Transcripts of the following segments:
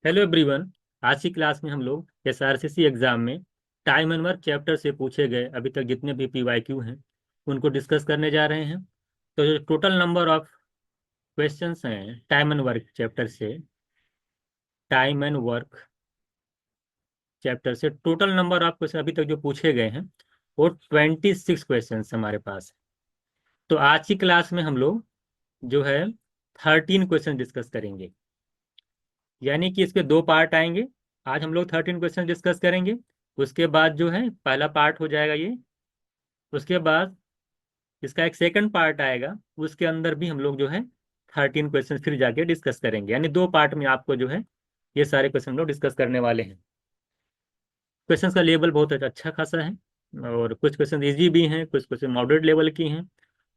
Hello everyone. आज की class में हम लोग एसआरसीसी एग्जाम में टाइम एंड वर्क चैप्टर से पूछे गए अभी तक जितने भी पीवाईक्यू हैं उनको डिस्कस करने जा रहे हैं। तो जो टोटल नंबर ऑफ क्वेश्चंस हैं टाइम एंड वर्क चैप्टर से, टाइम एंड वर्क चैप्टर से टोटल नंबर ऑफ क्वेश्चन अभी तक जो पूछे गए हैं वो 26 हमारे पास है। तो आज की क्लास में हम लोग जो है 13 क्वेश्चन डिस्कस करेंगे, यानी कि इसके दो पार्ट आएंगे। आज हम लोग 13 क्वेश्चन डिस्कस करेंगे। उसके बाद जो है पहला पार्ट हो जाएगा ये। उसके बाद इसका एक सेकंड पार्ट आएगा, उसके अंदर भी हम लोग जो है 13 क्वेश्चन फिर जाके डिस्कस करेंगे, यानी दो पार्ट में आपको जो है ये सारे क्वेश्चन हम लोग डिस्कस करने वाले हैं। क्वेश्चंस का लेवल बहुत अच्छा खासा है और कुछ क्वेश्चन इजी भी हैं, कुछ क्वेश्चन मॉडरेट लेवल की हैं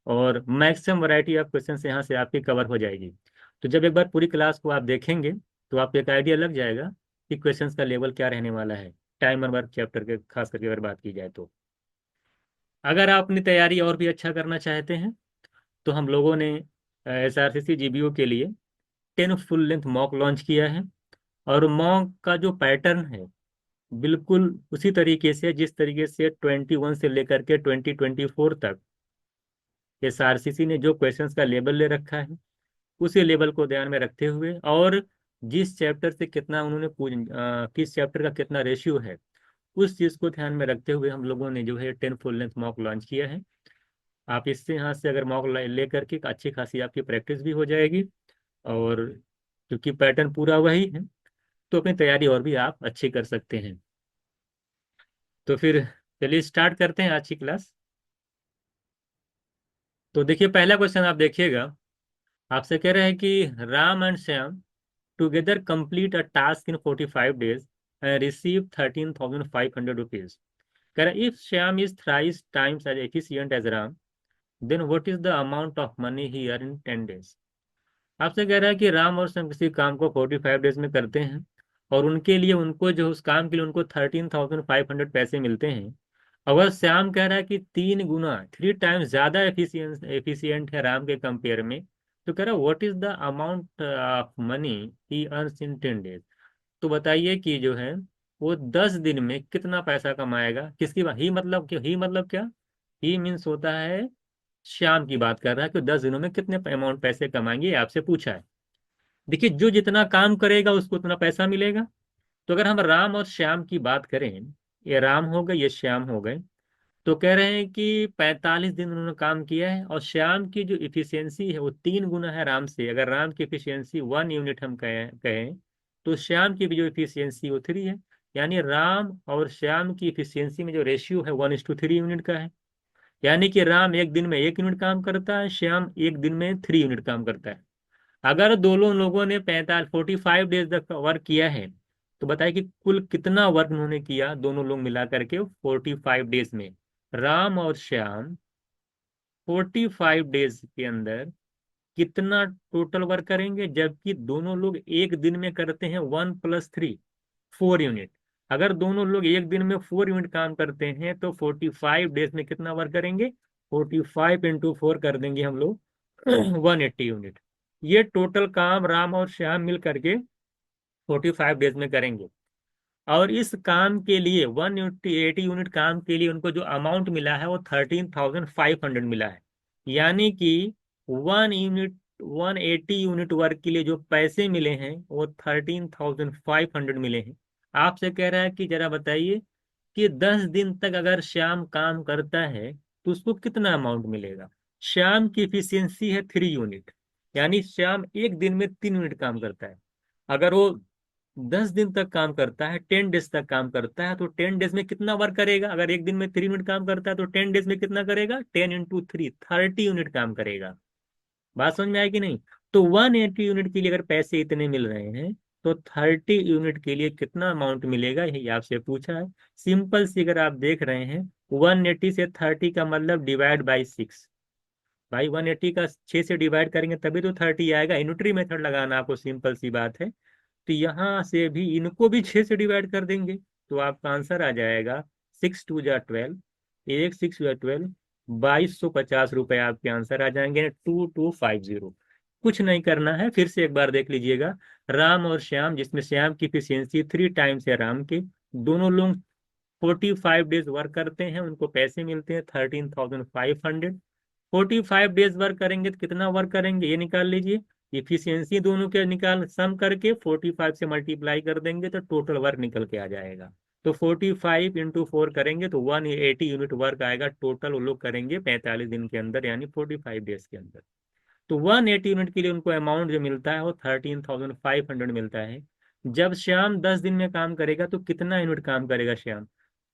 और मैक्सिमम वैरायटी ऑफ क्वेश्चन यहाँ से आपकी कवर हो जाएगी। तो जब एक बार पूरी क्लास को आप देखेंगे तो आपको एक आइडिया लग जाएगा कि क्वेश्चंस का लेवल क्या रहने वाला है टाइम एंड वर्क चैप्टर के खास करके अगर बात की जाए तो। अगर आप अपनी तैयारी और भी अच्छा करना चाहते हैं तो हम लोगों ने एसआरसीसी जीबीओ के लिए 10 फुल लेंथ मॉक लॉन्च किया है। और मॉक का जो पैटर्न है बिल्कुल उसी तरीके से जिस तरीके से 21 से लेकर के 2024 तक एसआरसीसी ने जो क्वेश्चंस का लेवल ले रखा है उसी लेवल को ध्यान में रखते हुए और जिस चैप्टर से कितना उन्होंने किस चैप्टर का कितना रेशियो है उस चीज को ध्यान में रखते हुए हम लोगों ने जो है 10 फुल लेंथ मॉक लॉन्च किया है। आप इससे यहाँ से अगर मॉक ले करके अच्छी खासी आपकी प्रैक्टिस भी हो जाएगी और क्योंकि पैटर्न पूरा वही है तो अपनी तैयारी और भी आप अच्छी कर सकते हैं। तो फिर चलिए स्टार्ट करते हैं आज की क्लास। तो देखिए पहला क्वेश्चन आप देखिएगा, आपसे कह रहे हैं कि Ram and Shyam together complete a task in 45 days and receive 13,500 rupees. कह रहा है if Shyam is thrice times as efficient as Ram, then what is the amount of money he earned in 10 days? आपसे कह रहा है कि राम और श्याम किसी काम को 45 डेज में करते हैं और उनके लिए उनको जो उस काम के लिए उनको 13,500 पैसे मिलते हैं। अगर श्याम कह रहा है कि 3 गुना 3 टाइम्स ज्यादा एफिशिएंट है राम के कंपेयर में, तो कह रहा है what is the amount of money he earns in 10 days. तो बताइए कि जो है वो 10 दिन में कितना पैसा कमाएगा। किसकी बात ही मतलब क्या, ही मीन्स होता है श्याम की बात कर रहा है कि 10 दिनों में कितने अमाउंट पैसे कमाएंगे, ये आपसे पूछा है। देखिए जो जितना काम करेगा उसको उतना पैसा मिलेगा। तो अगर हम राम और श्याम की बात करें, ये राम हो गए ये श्याम हो गए, तो कह रहे हैं कि 45 दिन उन्होंने काम किया है और श्याम की जो इफिशियंसी है वो 3 गुना है राम से। अगर राम की इफिशियंसी 1 यूनिट हम कहें तो श्याम की भी जो इफिशियंसी वो 3 है। यानी राम और श्याम की इफिशियंसी में जो रेशियो है 1:3 यूनिट का है। यानी कि राम एक दिन में 1 यूनिट काम करता है, श्याम एक दिन में 3 यूनिट काम करता है। अगर दोनों लोगों ने 45 डेज तक वर्क किया है तो बताइए कि कुल कितना वर्क उन्होंने किया दोनों लोग मिला करके 45 डेज में। राम और श्याम 45 डेज के अंदर कितना टोटल वर्क करेंगे, जबकि दोनों लोग एक दिन में करते हैं 1+3 4 यूनिट। अगर दोनों लोग एक दिन में 4 यूनिट काम करते हैं तो 45 डेज में कितना वर्क करेंगे, 45 × 4 कर देंगे हम लोग 180 यूनिट। ये टोटल काम राम और श्याम मिल करके 45 डेज में करेंगे। और इस काम के लिए 180 यूनिट काम के लिए उनको जो अमाउंट मिला है वो 13,500 मिला है। यानी कि 1 यूनिट 180 यूनिट वर्क के लिए जो पैसे मिले हैं वो 13,500 मिले हैं। आपसे कह रहा है कि जरा बताइए कि 10 दिन तक अगर श्याम काम करता है तो उसको कितना अमाउंट मिलेगा। श्याम की इफिशियंसी है 3 यूनिट, यानी श्याम एक दिन में 3 यूनिट काम करता है। अगर वो 10 दिन तक काम करता है, 10 डेज तक काम करता है, तो 10 डेज में कितना वर्क करेगा। अगर एक दिन में 3 यूनिट काम करता है तो 10 डेज में कितना करेगा, 10 × 3 30 यूनिट काम करेगा। बात समझ में आएगी नहीं। तो 180 यूनिट के लिए अगर पैसे इतने मिल रहे हैं तो 30 यूनिट के लिए कितना अमाउंट मिलेगा, यही आपसे पूछा है। सिंपल सी अगर आप देख रहे हैं 180 से 30 का मतलब डिवाइड बाई 6। भाई 180 का 6 से डिवाइड करेंगे तभी तो 30 आएगा। यूनिटरी मेथड लगाना आपको, सिंपल सी बात है। तो यहाँ से भी इनको भी 6 से डिवाइड कर देंगे तो आपका आंसर आ जाएगा 6×2 = 12, 1 6 × 12 2250 रुपए आपके आंसर आ जाएंगे 2250। कुछ नहीं करना है, फिर से एक बार देख लीजिएगा। राम और श्याम, जिसमें श्याम की इफिशियंसी 3 टाइम्स है राम के, दोनों लोग 45 डेज वर्क करते हैं, उनको पैसे मिलते हैं 13,500। 45 डेज वर्क करेंगे तो कितना वर्क करेंगे ये निकाल लीजिए। इफिशियंसी दोनों के निकाल सम करके 45 से मल्टीप्लाई कर देंगे तो टोटल वर्क निकल के आ जाएगा। तो 45 × 4 करेंगे तो 180 यूनिट वर्क आएगा टोटल, वो लोग करेंगे 45 दिन के अंदर, यानी 45 डेज के अंदर। तो 180 यूनिट के लिए उनको अमाउंट जो मिलता है वो 13,500 मिलता है। जब श्याम 10 दिन में काम करेगा तो कितना यूनिट काम करेगा श्याम?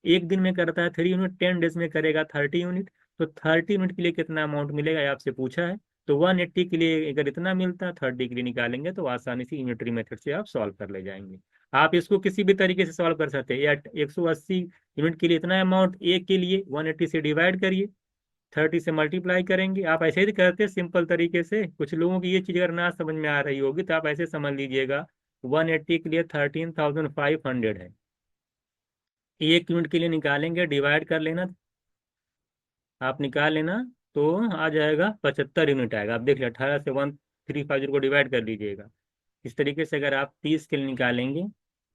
एक दिन में करता है 3 यूनिट, 10 डेज में करेगा 30 यूनिट। तो 30 यूनिट के लिए कितना अमाउंट मिलेगा ये आपसे पूछा है। तो 180 के लिए अगर इतना मिलता है, 30 के लिए निकालेंगे तो आसानी से यूनिटरी मेथड से आप सॉल्व कर ले जाएंगे। आप इसको किसी भी तरीके से सॉल्व कर सकते हैं, या 180 यूनिट के लिए इतना अमाउंट, एक के लिए 180 से डिवाइड करिए, 30 से मल्टीप्लाई करेंगे। आप ऐसे ही करते हैं सिंपल तरीके से। कुछ लोगों की ये चीज अगर ना समझ में आ रही होगी तो आप ऐसे समझ लीजिएगा, 180 के लिए 13,500 है, एक यूनिट के लिए निकालेंगे, डिवाइड कर लेना, आप निकाल लेना, तो आ जाएगा 75 यूनिट आएगा। आप देख लिया, 18 से 1350 को डिवाइड कर लीजिएगा। इस तरीके से अगर आप 30 के लिए निकालेंगे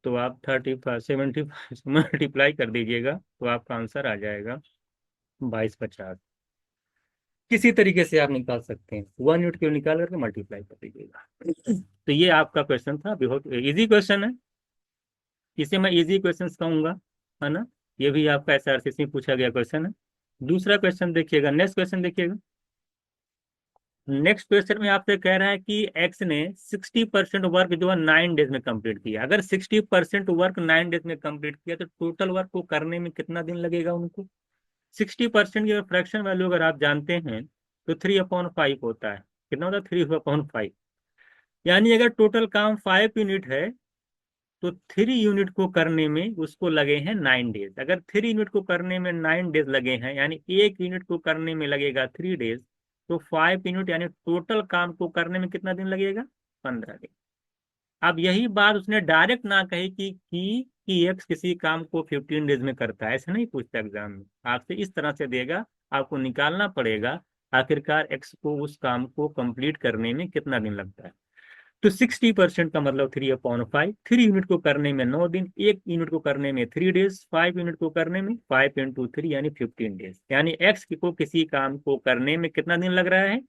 तो आप 35 75 से मल्टीप्लाई कर दीजिएगा तो आपका आंसर आ जाएगा 2250। किसी तरीके से आप निकाल सकते हैं, 1 यूनिट के लिए निकाल करके मल्टीप्लाई कर दीजिएगा। तो ये आपका क्वेश्चन था, बहुत इजी क्वेश्चन है, इसे मैं इजी क्वेश्चन कहूंगा, है ना। ये भी आपका एसआरसीसी में पूछा गया क्वेश्चन है। दूसरा क्वेश्चन देखिएगा, नेक्स्ट क्वेश्चन देखिएगा। नेक्स्ट क्वेश्चन में आपसे कह रहा है कि एक्स ने 60% वर्क जो है 9 डेज में कंप्लीट किया। अगर 60% वर्क 9 डेज में कंप्लीट किया तो टोटल वर्क को करने में कितना दिन लगेगा उनको? 60% की फ्रैक्शन वैल्यू अगर आप जानते हैं तो 3/5 होता है। कितना होता है? 3/5। यानी अगर टोटल काम 5 यूनिट है तो 3 यूनिट को करने में उसको लगे हैं 9 डेज। अगर 3 यूनिट को करने में 9 डेज लगे हैं, यानी एक यूनिट को करने में लगेगा 3 डेज, तो 5 यूनिट यानी टोटल काम को करने में कितना दिन लगेगा? 15 दिन। अब यही बात उसने डायरेक्ट ना कही कि एक्स किसी काम को 15 डेज में करता है, ऐसे नहीं पूछता एग्जाम में, आपसे इस तरह से देगा। आपको निकालना पड़ेगा आखिरकार एक्स को उस काम को कंप्लीट करने में कितना दिन लगता है। तो 60% का मतलब 3/5, 3 यूनिट को करने में 9 दिन, एक यूनिट को करने में 3 डेज, 5 यूनिट को करने में 5 × 3 यानी 15 डेज, यानी एक्स को किसी काम को करने में कितना दिन लग रहा है।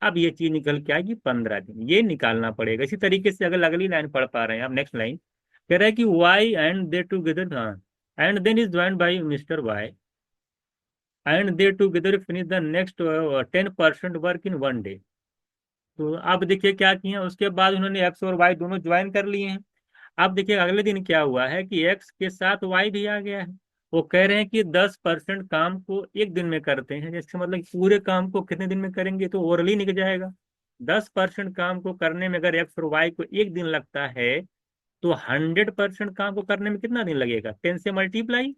अब ये चीज निकल के आएगी 15 दिन, ये निकालना पड़ेगा। इसी तरीके से अगर अगली लाइन पढ़ पा रहे हैं आप, नेक्स्ट लाइन कह रहा है कि वाई एंड दे टूगेदर, हाँ, and then is joined by mister Y and they together finish the next 10% work in 1 day. तो अब देखिए क्या किए हैं, उसके बाद उन्होंने एक्स और वाई दोनों ज्वाइन कर लिए हैं। अब देखिए अगले दिन क्या हुआ है कि एक्स के साथ वाई भी आ गया है। वो कह रहे हैं कि 10% काम को एक दिन में करते हैं, जिसका मतलब कि पूरे काम को कितने दिन में करेंगे, तो ओरली निकल जाएगा। 10% काम को करने में अगर एक्स और वाई को एक दिन लगता है तो 100% काम को करने में कितना दिन लगेगा? 10 से मल्टीप्लाई,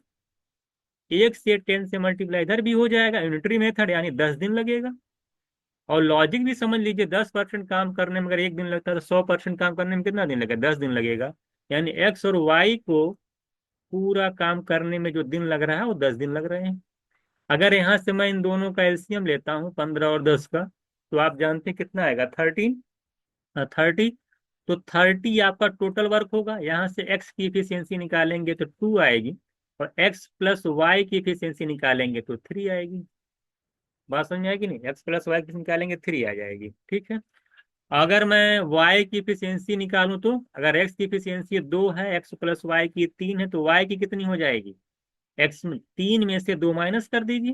1 से 10 से मल्टीप्लाई इधर भी हो जाएगा, यूनिटरी मेथड, यानी 10 दिन लगेगा। और लॉजिक भी समझ लीजिए, 10% काम करने में अगर एक दिन लगता है तो 100% काम करने में कितना दिन लगेगा? 10 दिन लगेगा। यानी एक्स और वाई को पूरा काम करने में जो दिन लग रहा है वो 10 दिन लग रहे हैं। अगर यहाँ से मैं इन दोनों का एलसीएम लेता हूँ 15 और 10 का, तो आप जानते हैं कितना आएगा? 30। तो 30 आपका टोटल वर्क होगा। यहाँ से एक्स की इफिशियंसी निकालेंगे तो 2 आएगी, और एक्स प्लस वाई की इफिशियंसी निकालेंगे तो 3 आएगी। बात समझ में आएगी नहीं? एक्स प्लस वाई की निकालेंगे 3 आ जाएगी, ठीक है। अगर मैं y की इफिशियंसी निकालूं तो अगर x की इफिशियंसी 2 है, x प्लस वाई की 3 है, तो y की कितनी हो जाएगी? x में 3 में से 2 माइनस कर दीजिए,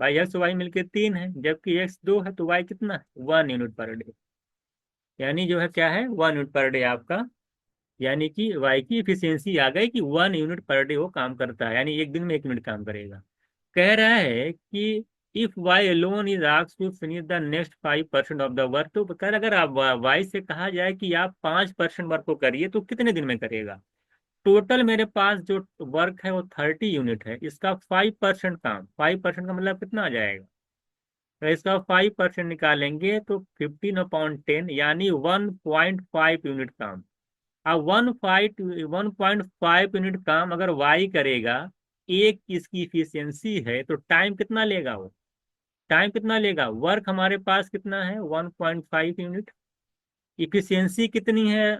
भाई एक्स वाई मिलके 3 है, जबकि x 2 है तो y कितना है? 1 यूनिट पर डे। यानी जो है क्या है? 1 यूनिट पर डे आपका, यानी कि y की इफिशियंसी आ गई कि 1 यूनिट पर डे वो काम करता है, यानी एक दिन में 1 यूनिट काम करेगा। कह रहा है कि if Y alone is asked to finish the next 5% of the work, तो कह रहा अगर आप वाई से कहा जाए कि आप 5% वर्क को करिए तो कितने दिन में करेगा? टोटल मेरे पास जो वर्क है वो 30 यूनिट है, इसका 5% काम, 5% का मतलब कितना आ जाएगा? तो इसका 5% निकालेंगे तो 15/10 यानी 1.5 यूनिट काम। अब 1.5 यूनिट काम अगर वाई करेगा, एक इसकी इफिशियंसी है, तो टाइम कितना लेगा वो? टाइम कितना लेगा, वर्क हमारे पास कितना है 1.5 यूनिट, इफिशियंसी कितनी है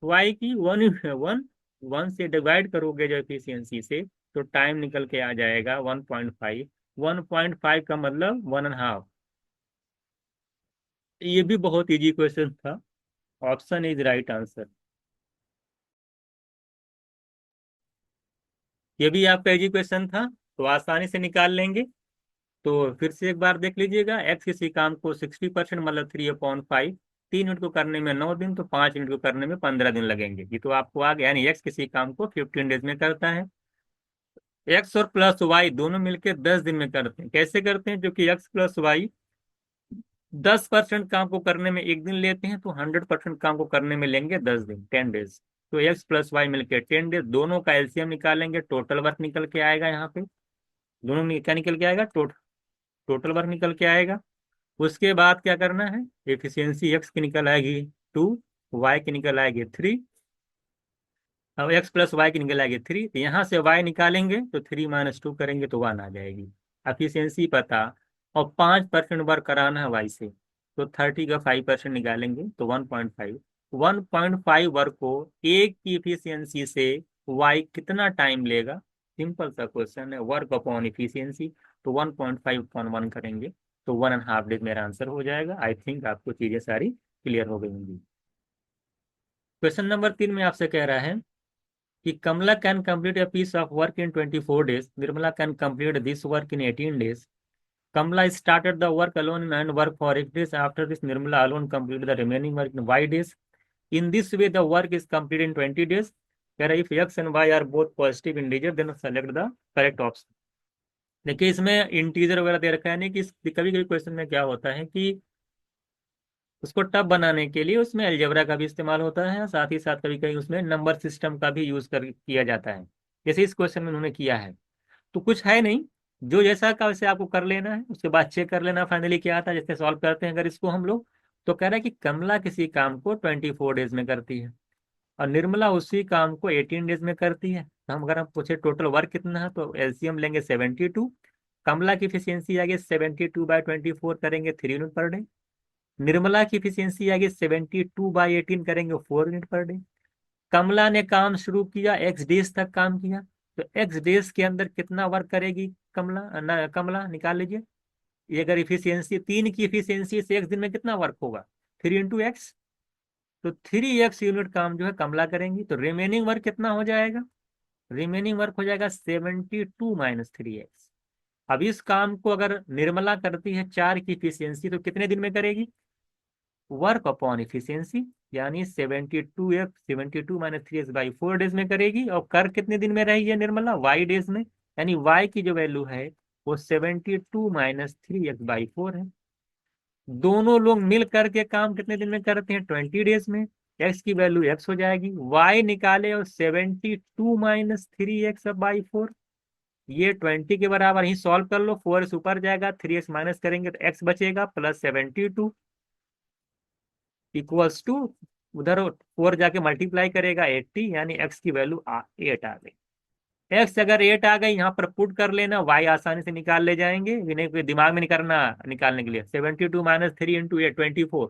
वाई की 1 1 से डिवाइड करोगे जो एफिशिएंसी से, तो टाइम निकल के आ जाएगा 1.5। 1.5 का मतलब 1.5। ये भी बहुत इजी क्वेश्चन था, ऑप्शन इज राइट आंसर। ये भी आपका इजी क्वेश्चन था, तो आसानी से निकाल लेंगे। तो फिर से एक बार देख लीजिएगा, एक्स किसी काम को 60% मतलब 3/5, 3 यूनिट को करने में 9 दिन, तो 5 यूनिट को करने में 15 दिन लगेंगे। ये तो आपको आ गया, यानी एक्स किसी काम को 15 डेज में करता है। एक्स और प्लस वाई दोनों मिलकर 10 दिन में करते हैं। कैसे करते हैं, क्योंकि एक्स प्लस वाई 10% काम को करने में 1 दिन लेते हैं, तो 100% काम को करने में लेंगे 10 दिन, 10 डेज। तो एक्स प्लस वाई मिलकर 10 डेज, दोनों का एलसीएम निकालेंगे, टोटल वर्क निकल के आएगा। यहाँ पे दोनों में क्या निकल के आएगा, टोटल वर्क निकल के आएगा। उसके बाद क्या करना है, एफिशिएंसी एक्स की निकल आएगी 2, वाई की निकल आएगी 3। अब एक्स प्लस वाई की निकल आएगी 3, तो यहाँ से वाई निकालेंगे तो 3 - 2 करेंगे तो 1 आ जाएगी। एफिशिएंसी पता, और 5% वर्क कराना है वाई से, तो 30 का 5% निकालेंगे तो 1.5। 1.5 वर्क को एक की एफिशिएंसी से वाई कितना टाइम लेगा, सिंपल सा क्वेश्चन है, वर्क अपॉन एफिशिएंसी। तो 1.5/1 करेंगे तो 1.5 डेज मेरा आंसर हो जाएगा। आई थिंक आपको चीजें सारी क्लियर हो गई होंगी। क्वेश्चन नंबर 3 में आपसे कह रहा है कि Kamala can complete a piece of work in 24 days. Nirmala can complete this work in 18 days. Kamala started the work alone and worked for 8 days. After this, Nirmala alone completed the remaining work in Y days. In this way, the work is completed in 20 days. Where if X and Y are both positive integer, then select the correct option. देखिए इसमें integer वगैरह दे रखा है, नहीं कि कभी कभी question में क्या होता है कि उसको टफ बनाने के लिए उसमें अलजेब्रा का भी इस्तेमाल होता है, साथ ही साथ कभी कभी उसमें नंबर सिस्टम का भी यूज कर किया जाता है, जैसे इस क्वेश्चन में उन्होंने किया है। तो कुछ है नहीं, जो जैसा का वैसे आपको कर लेना है, उसके बाद चेक कर लेना फाइनली क्या आता है। जैसे सॉल्व करते हैं अगर इसको हम लोग, तो कह रहा है कि कमला किसी काम को 24 डेज में करती है और निर्मला उसी काम को 18 डेज में करती है। तो हम अगर हम पूछे टोटल वर्क कितना है, तो एलसीएम लेंगे 72। कमला की इफिशियंसी आगे 72/24 करेंगे 3 यूनिट पर डे। निर्मला की इफिशियंसी आगे 72/18 करेंगे 4 यूनिट पर डे। कमला ने काम शुरू किया, एक्स डेज तक काम किया, तो एक्स डेज के अंदर कितना वर्क करेगी कमला निकाल लीजिए। ये अगर इफिशियंसी 3 की इफिशियंसी से एक्स दिन में कितना वर्क होगा, 3 × x, तो 3x यूनिट काम जो है कमला करेंगी। तो रिमेनिंग वर्क कितना हो जाएगा, रिमेनिंग वर्क हो जाएगा 72 - 3x। अब इस काम को अगर निर्मला करती है 4 की इफिशियंसी, तो कितने दिन में करेगी, वर्क अपॉन इफिशियंसी, यानी 72 - 3x/4 डेज में करेगी। और कर कितने दिन में रही है निर्मला, वाई डेज में, यानी वाई की जो वैल्यू है वो 72 - 3x/4 है। दोनों लोग मिल करके काम कितने दिन में करते हैं, 20 डेज में। एक्स की वैल्यू एक्स हो जाएगी, वाई निकाले और 72 - 3x/4, ये 20 के बराबर ही सॉल्व कर लो। 4 ऊपर जाएगा, 3x माइनस करेंगे तो x बचेगा, प्लस 72 इक्वल्स टू, उधर 4 जाके मल्टीप्लाई करेगा 80, यानी x की वैल्यू 8 आ गई। एक्स अगर 8 आ गई, यहाँ पर पुट कर लेना, वाई आसानी से निकाल ले जाएंगे, इन्हें कोई दिमाग में नहीं करना निकालने के लिए। 72 - 3 × 8 24,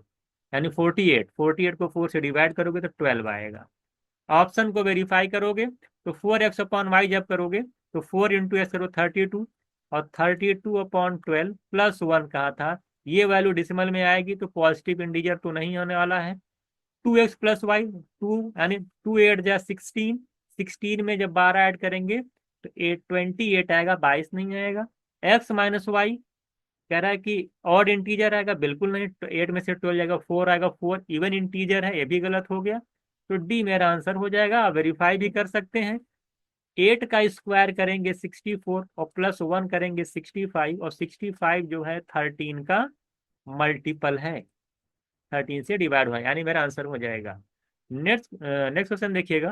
यानी 48। 48 को 4 से डिवाइड करोगे तो 12 आएगा। ऑप्शन को वेरीफाई करोगे तो 4x/y जब करोगे तो 4 × x करो 32, और 32/12 +1 कहा था, ये वैल्यू डिसिमल में आएगी तो पॉजिटिव इंटीजर तो नहीं होने वाला है। 2x + y 2, यानी 2 8 जा 16, 16 में जब 12 ऐड करेंगे तो 28 आएगा, 22 नहीं आएगा। x - y कह रहा है कि ऑड इंटीजर आएगा, बिल्कुल नहीं, तो 8 में से 12 जाएगा, 4 आएगा, 4 इवन इंटीजर है, ये भी गलत हो गया। तो डी मेरा आंसर हो जाएगा। वेरीफाई भी कर सकते हैं, 8 का स्क्वायर करेंगे 64 और +1 करेंगे 65, और 65 जो है 13 का मल्टीपल है, 13 से डिवाइड हुआ, यानी मेरा आंसर हो जाएगा। नेक्स्ट क्वेश्चन देखिएगा,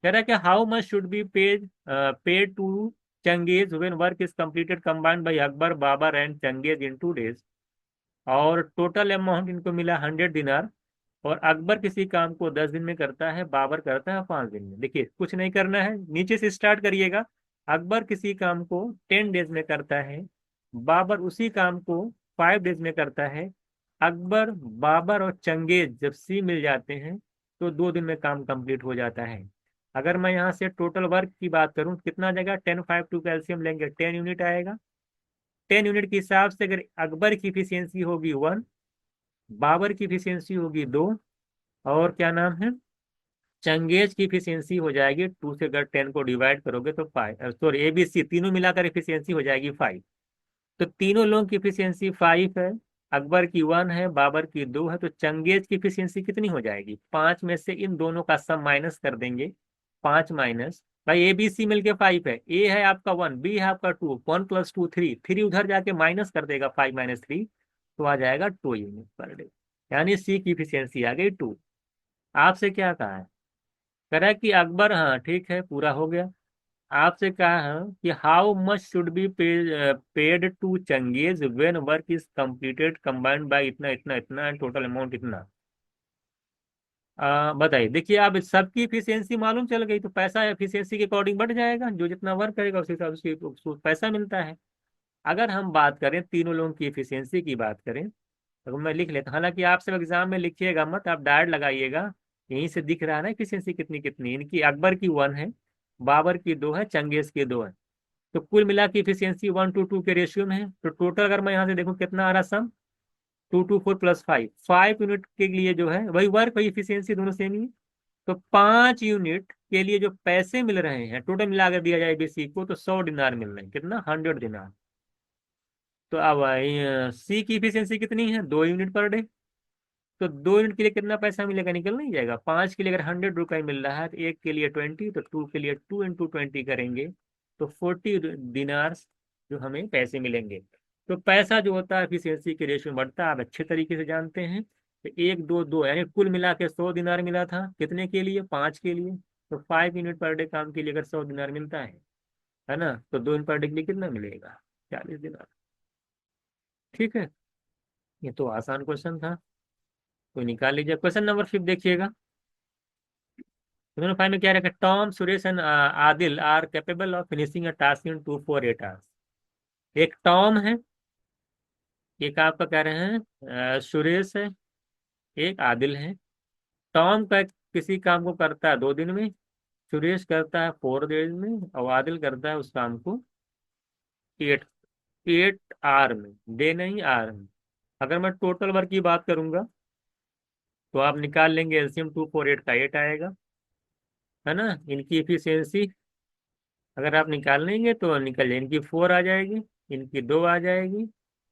कह रहा है कि how much should be paid to Changez when work is completed combined by Akbar, Babur and Changez in 2 days. और टोटल अमाउंट इनको मिला 100 दिनार, और अकबर किसी काम को 10 दिन में करता है, बाबर करता है 5 दिन में। देखिए कुछ नहीं करना है, नीचे से स्टार्ट करिएगा। अकबर किसी काम को 10 डेज में करता है, बाबर उसी काम को 5 डेज में करता है। अकबर, बाबर और चंगेज जब सी मिल जाते हैं तो 2 दिन में काम कंप्लीट हो जाता है। अगर मैं यहाँ से टोटल वर्क की बात करूँ कितना आ जाएगा, 10 5 2 कैल्शियम लेंगे 10 यूनिट आएगा। 10 यूनिट के हिसाब से अगर अकबर की इफिशियंसी होगी 1, बाबर की इफिशियंसी होगी 2, और क्या नाम है, चंगेज की इफिशियंसी हो जाएगी 2 से। अगर 10 को डिवाइड करोगे तो 5, सॉरी ABC तीनों मिलाकर इफिशियंसी हो जाएगी 5। तो तीनों लोगों की इफिशियंसी 5 है, अकबर की 1 है, बाबर की 2 है, तो चंगेज की इफिशियंसी कितनी हो जाएगी, 5 में से इन दोनों का सम माइनस कर देंगे। 5 माइनस, भाई ABC मिलके 5 है, ए है आपका 1, बी है आपका 2, 1 + 2 3, 3 उधर जाके माइनस कर देगा 5 - 3, तो आ जाएगा 2 यूनिट पर डे। यानी सी की इफिशियंसी आ गई 2। आपसे क्या कहा है, कह रहा है कि अकबर, हाँ ठीक है पूरा हो गया। आपसे कहा है कि how much should be paid to Changez when work is completed combined by इतना इतना इतना एंड टोटल अमाउंट इतना। बताइए, देखिए आप सबकी इफिशियंसी मालूम चल गई तो पैसा एफिशिएंसी के अकॉर्डिंग बढ़ जाएगा, जो जितना वर्क करेगा उस हिसाब से उसको पैसा मिलता है। अगर हम बात करें तीनों लोगों की इफिशियंसी की बात करें तो मैं लिख लेता, हालांकि आप सब एग्जाम में लिखिएगा मत, आप डायरेक्ट लगाइएगा। यहीं से दिख रहा है ना इफिशियंसी कितनी कितनी, इनकी अकबर की 1 है, बाबर की 2 है, चंगेज की 2 है। तो कुल मिला के इफिशियंसी 1:2 के रेशियो में है। तो टोटल अगर मैं यहाँ से देखूँ कितना आ रहा सम, 2 2 4 + 5, 5 यूनिट के लिए जो है वही वर्क वही इफिशियंसी दोनों सेम ही है। तो 5 यूनिट के लिए जो पैसे मिल रहे हैं टोटल मिला कर दिया जाए बीसी को तो 100 दिनार मिल रहे हैं, कितना, 100 दिनार। तो अब सी की इफिशियंसी कितनी है, 2 यूनिट पर डे। तो 2 यूनिट के लिए कितना पैसा मिलेगा, निकल नहीं जाएगा। 5 के लिए अगर 100 रुपये मिल रहा है तो एक के लिए 20, तो 2 के लिए 2 × 20 करेंगे तो 40 दिनार्स जो हमें पैसे मिलेंगे। तो पैसा जो होता है एफिशिएंसी के रेशियो में बढ़ता है, आप अच्छे तरीके से जानते हैं। तो 1 2 2 यानी कुल मिला के 100 दिनार मिला था, कितने के लिए, 5 के लिए। तो 5 यूनिट पर डे काम के लिए अगर 100 दिनार मिलता है ना, तो 2 यूनिट पर डे के लिए कितना मिलेगा, 40 दिनार। ठीक है, ये तो आसान क्वेश्चन था, कोई निकाल लीजिए। क्वेश्चन नंबर 5 देखिएगा। उन्होंने फाइल में क्या रखा, Tom, Suresh and Adil are capable of finishing a task in 2 4 8 hours. एक टॉम है, एक आपका कह रहे हैं सुरेश है, एक आदिल है। टॉम का किसी काम को करता है 2 दिन में, सुरेश करता है 4 डेज में, और आदिल करता है उस काम को 8 8 आवर में, डे नहीं आवर में। अगर मैं टोटल वर्क की बात करूंगा तो आप निकाल लेंगे एलसीएम, 2 4 8 का 8 आएगा, है ना। इनकी इफिशियंसी अगर आप निकाल लेंगे तो निकल जाए, इनकी 4 आ जाएगी, इनकी 2 आ जाएगी,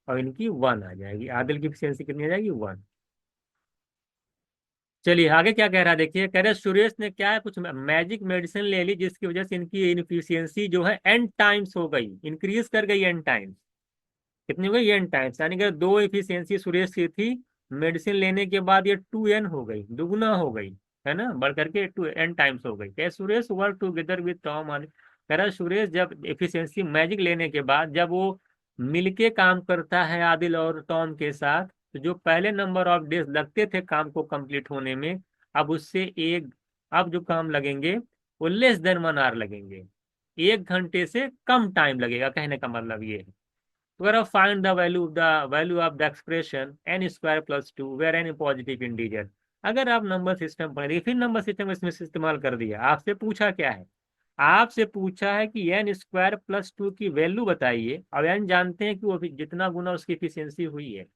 और इनकी 1 आ जाएगी। आदिल की इफिशियंसी कितनी आ जाएगी, 1। चलिए आगे क्या कह रहा है देखिए, कह रहा है सुरेश ने क्या है, कुछ मैजिक मेडिसिन ले ली जिसकी वजह से इनकी इनफिशियंसी जो है n टाइम्स हो गई, इंक्रीज कर गई n टाइम्स। कितनी हो गई, n टाइम्स, यानी कि 2 इफिशियंसी सुरेश की थी, मेडिसिन लेने के बाद ये 2n हो गई, दुगुना हो गई, है ना, बढ़ करके 2n टाइम्स हो गई। क्या Suresh work together with Tom on, कह रहा है सुरेश जब इफिशियंसी मैजिक लेने के बाद जब वो मिलके काम करता है आदिल और टॉम के साथ, तो जो पहले नंबर ऑफ डेज लगते थे काम को कंप्लीट होने में, अब उससे एक, अब जो काम लगेंगे वो लेस देन 1 आवर लगेंगे, 1 घंटे से कम टाइम लगेगा, कहने का मतलब ये है। where find the value of the expression n² + 2 where n positive integer. अगर आप नंबर सिस्टम पढ़े, फिर नंबर सिस्टम इसमें से इस्तेमाल कर दिया, आपसे पूछा क्या है, आपसे पूछा है कि n² + 2 की वैल्यू बताइए। अब n जानते हैं कि वो जितना गुना उसकी इफिशियंसी हुई है,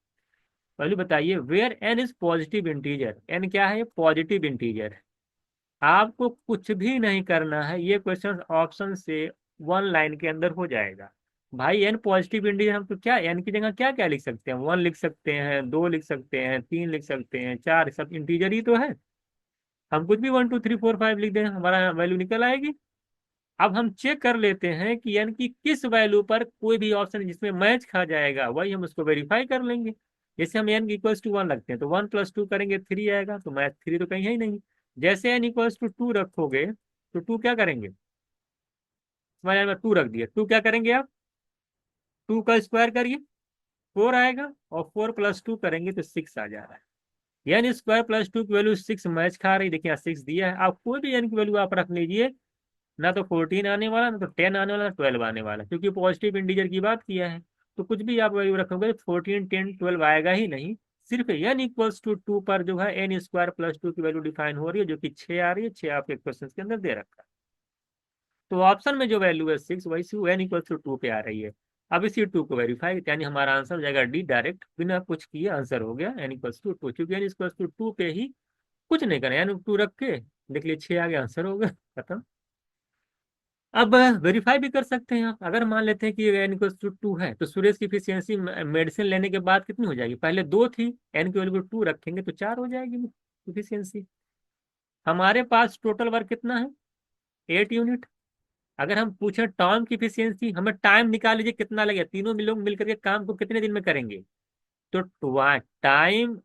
वैल्यू बताइए where n is positive integer. n क्या है, पॉजिटिव इंटीजर। आपको कुछ भी नहीं करना है, ये क्वेश्चन ऑप्शन से 1 लाइन के अंदर हो जाएगा। भाई एन पॉजिटिव इंटीजर, हम तो क्या एन की जगह क्या क्या लिख सकते हैं, 1 लिख सकते हैं, 2 लिख सकते हैं, 3 लिख सकते हैं, 4, सब इंटीजर ही तो है। हम कुछ भी 1 2 3 4 5 लिख दें, हमारा वैल्यू निकल आएगी। अब हम चेक कर लेते हैं कि एन की किस वैल्यू पर कोई भी ऑप्शन जिसमें मैच खा जाएगा, वही हम उसको वेरीफाई कर लेंगे। जैसे हम एन इक्वल्स टू 1 रखते हैं तो 1 + 2 करेंगे 3 आएगा, तो मैच 3 तो कहीं है ही नहीं। जैसे एन इक्वल्स टू 2 रखोगे तो 2 क्या करेंगे, हमारे यहाँ 2 रख दिया, 2 क्या करेंगे आप, 2 का स्क्वायर करिए 4 आएगा, और 4 + 2 करेंगे तो 6 आ जा रहा है। यानी स्क्वायर + 2 की वैल्यू 6 मैच खा रही, देखिए 6 दिया है। आप कोई भी एन की वैल्यू आप रख लीजिए, ना तो 14 आने वाला, ना तो 10 आने वाला, ना 12 आने वाला, क्योंकि पॉजिटिव इंटीजर की बात किया है। तो कुछ भी आप वैल्यू रखोगे 14, 10, 12 आएगा ही नहीं। सिर्फ n इक्वल्स टू 2 पर जो है n स्क्वायर प्लस 2 की वैल्यू डिफाइन हो रही है, जो कि 6 आ रही है। 6 आपके क्वेश्चन के अंदर दे रखा है। तो ऑप्शन में जो वैल्यू है 6, वही n इक्वल्स टू 2 पे आ रही है। अब इसी 2 को वेरीफाई, यानी हमारा आंसर हो जाएगा डी, डायरेक्ट बिना कुछ किए आंसर हो गया n इक्वल्स टू 2, क्योंकि n इक्वल्स टू 2 पे ही कुछ नहीं करें, n 2 रख के देख लिए 6 आ गया, आंसर हो गया, खत्म। अब वेरीफाई भी कर सकते हैं आप। अगर मान लेते हैं कि एन इक्वल टू 2 है, तो सुरेश की इफिशियंसी मेडिसिन लेने के बाद कितनी हो जाएगी? पहले 2 थी, एन की वैल्यू 2 रखेंगे तो 4 हो जाएगी इफिशियंसी। हमारे पास टोटल वर्क कितना है? 8 यूनिट। अगर हम पूछे टाइम की इफिशियंसी, हमें टाइम निकाल लीजिए कितना लगेगा, तीनों लोग मिलकर के काम को कितने दिन में करेंगे। तो टाइम,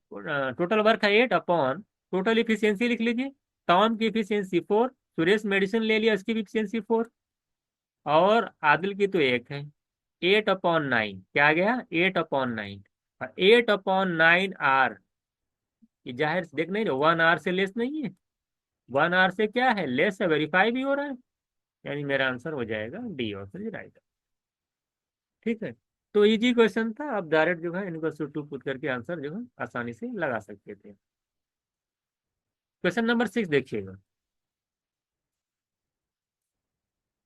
टोटल वर्क है 8 अपॉन टोटल इफिशियंसी लिख लीजिए। टाइम की इफिशियंसी 4, सुरेश मेडिसिन ले लिया, उसकी इफिशियंसी 4, और आदिल की तो 1 है। 8/9 क्या आ गया? 8/9। 8/9 आर, ये जाहिर से देख नहीं रहे, 1 आवर से लेस नहीं है। 1 आवर से क्या है, लेस है, वेरीफाई भी हो रहा है। यानी मेरा आंसर हो जाएगा डी ऑप्शन राइट। ठीक है, तो इजी क्वेश्चन था। आप डायरेक्ट जो है इनको टू पुट करके आंसर जो है आसानी से लगा सकते थे। क्वेश्चन नंबर 6 देखिएगा।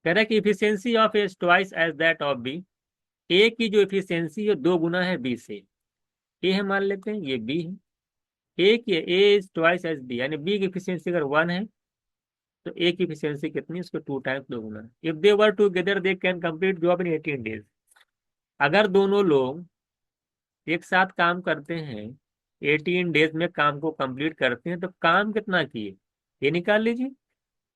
कह रहा है कि efficiency of A twice as that of B. A की जो इफिशियंसी है 2 गुना है बी से। ए है, मान लेते हैं ये बी है। ए की ए इज ट्वाइस एज बी, यानी बी की इफिशियंसी अगर 1 है तो ए की इफिशियंसी कितनी है? उसको 2 times 2 Guna. If they were together they can complete job in 18 days. अगर दोनों लोग एक साथ काम करते हैं, 18 डेज में काम को कंप्लीट करते हैं, तो काम कितना किए ये निकाल लीजिए।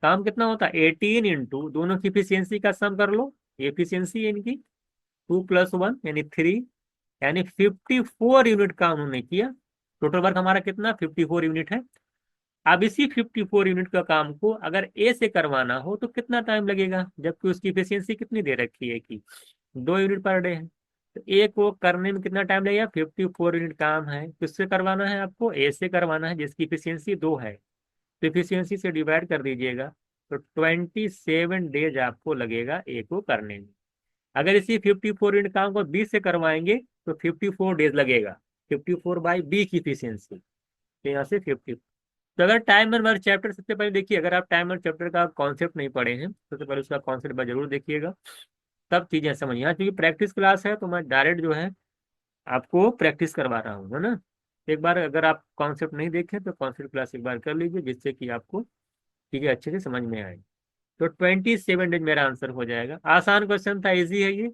काम कितना होता है? 18 इंटू दोनों की इफिशियंसी का सम कर लो, एफिशियंसी है इनकी 2 + 1 यानी 3, यानी 54 यूनिट काम उन्होंने किया। टोटल वर्क हमारा कितना? 54 यूनिट है। अब इसी 54 यूनिट का काम को अगर ए से करवाना हो तो कितना टाइम लगेगा, जबकि उसकी इफिशियंसी कितनी दे रखी है कि 2 यूनिट पर डे है। तो ए को करने में कितना टाइम लगेगा? 54 यूनिट काम है, किससे करवाना है? आपको ए से करवाना है, जिसकी इफिशियंसी 2 है। तो इफिशियंसी से डिवाइड कर दीजिएगा, तो 27 डेज आपको लगेगा ए को करने में। अगर इसी 54 यूनिट काम को बी से करवाएंगे तो 54 डेज लगेगा, 54/बी की इफिशियंसी। तो यहाँ से 50। तो अगर टाइम एंड वर्क चैप्टर, सबसे पहले देखिए, अगर आप टाइम एंड चैप्टर का कॉन्सेप्ट नहीं पढ़े हैं तो सबसे पहले उसका कॉन्सेप्ट जरूर देखिएगा, तब चीजें समझिए। यहाँ क्योंकि प्रैक्टिस क्लास है तो मैं डायरेक्ट जो है आपको प्रैक्टिस करवा रहा हूँ, है ना। एक बार अगर आप कॉन्सेप्ट नहीं देखें तो कॉन्सेप्ट क्लास एक बार कर लीजिए, जिससे कि आपको चीजें अच्छे से समझ में आए। तो 27 डेज मेरा आंसर हो जाएगा। आसान क्वेश्चन था, इजी है ये।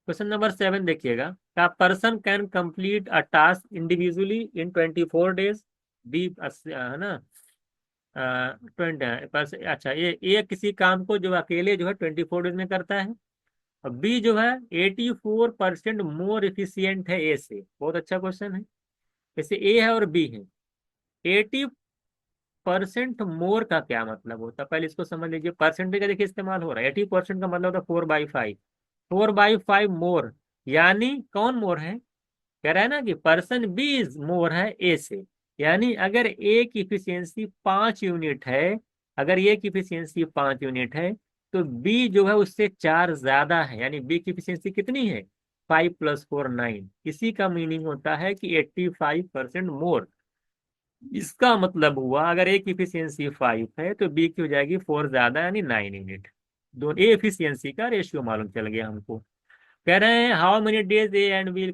क्वेश्चन नंबर 7 देखिएगा। का person can complete a task individually in 24 days. B है ना, 20 अच्छा, ये किसी काम को जो अकेले जो है 24 डेज में करता है। और बी जो है 84% मोर इफिशियंट है ए से। बहुत अच्छा क्वेश्चन है। जैसे ए है और बी है, 80% मोर का क्या मतलब होता है, पहले इसको समझ लीजिए। परसेंटेज का देखिए इस्तेमाल हो रहा है, 80% का मतलब होता है 4/5। 4/5 मोर, यानी कौन मोर है? कह रहा है ना कि पर्सन बी इज मोर है ए से। यानी अगर ए की इफिशियंसी 5 यूनिट है, अगर ए की इफिशियंसी 5 यूनिट है, तो बी जो है उससे 4 ज्यादा है। यानी बी की इफिशियंसी कितनी है? 5 + 4 9। इसी का मीनिंग होता है कि 85% मोर। इसका मतलब हुआ अगर ए की इफिशियंसी 5 है तो बी की हो जाएगी 4 ज्यादा, यानी 9 यूनिट। दोनों ए एफिशिएंसी का रेशियो मालूम चल गया हमको। कह रहे हैं how many days A and will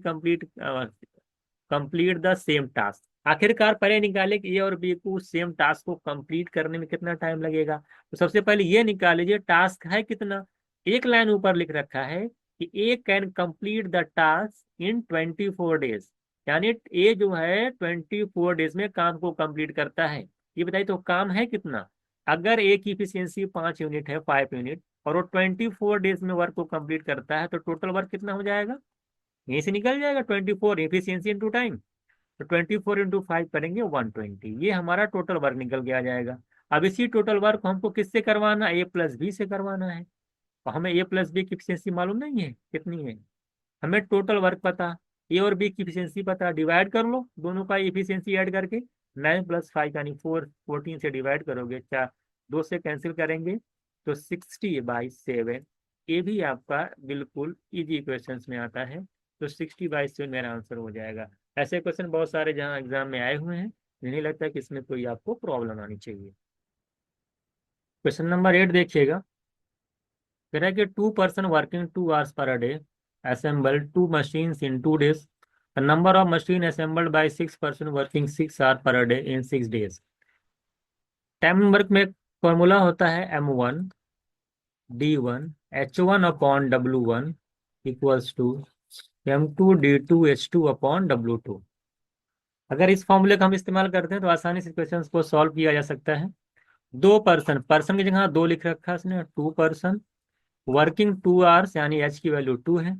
complete the same task. आखिरकार पहले निकाले कि ए और बी को सेम टास्क को कंप्लीट करने में कितना टाइम लगेगा। तो सबसे पहले ये निकाल लीजिए टास्क है कितना। एक लाइन ऊपर लिख रखा है कि A can complete the task in 24 days, यानी ए जो है 24 डेज में काम को कंप्लीट करता है। ये बताइए तो काम है कितना? अगर ए की इफिशियंसी 5 यूनिट है, 5 यूनिट, और वो 24 डेज में वर्क को कंप्लीट करता है, तो टोटल वर्क कितना हो जाएगा? यहीं से निकल जाएगा, 24 एफिशिएंसी इंटू टाइम। तो 24 × 5 करेंगे 120, ये हमारा टोटल वर्क निकल के आ जाएगा। अब इसी टोटल वर्क को हमको किससे करवाना? A + B से करवाना है। और हमें A + B की एफिशिएंसी मालूम नहीं है कितनी है, हमें टोटल वर्क पता, ए और बी की एफिशिएंसी पता। डिवाइड कर लो दोनों का एफिशिएंसी ऐड करके, 9 + 5 यानी 14 से डिवाइड करोगे, 4 2 से कैंसिल करेंगे तो 60/7 ये भी आपका बिल्कुल इजी क्वेश्चंस में आता है। तो 60/7 मेरा आंसर हो जाएगा। ऐसे क्वेश्चन बहुत सारे जहाँ एग्जाम में आए हुए हैं, नहीं लगता कि इसमें कोई आपको प्रॉब्लम आनी चाहिए। क्वेश्चन नंबर 8 देखिएगा। कह रहा है कि 2 person working 2 hours per day assemble 2 machines in 2 days. The number of machine assembled by 6 person working 6 hours per day in 6 days. Time work में एक फॉर्मूला होता है M1 D1 H1/W1 equals to M2 D2 H2/W2। अगर इस फॉर्मूले का हम इस्तेमाल करते हैं तो आसानी से क्वेश्चंस को सॉल्व किया जा सकता है। 2 पर्सन, पर्सन की जगह 2 लिख रखा है उसने, 2 पर्सन वर्किंग 2 hours यानी H की वैल्यू 2 है,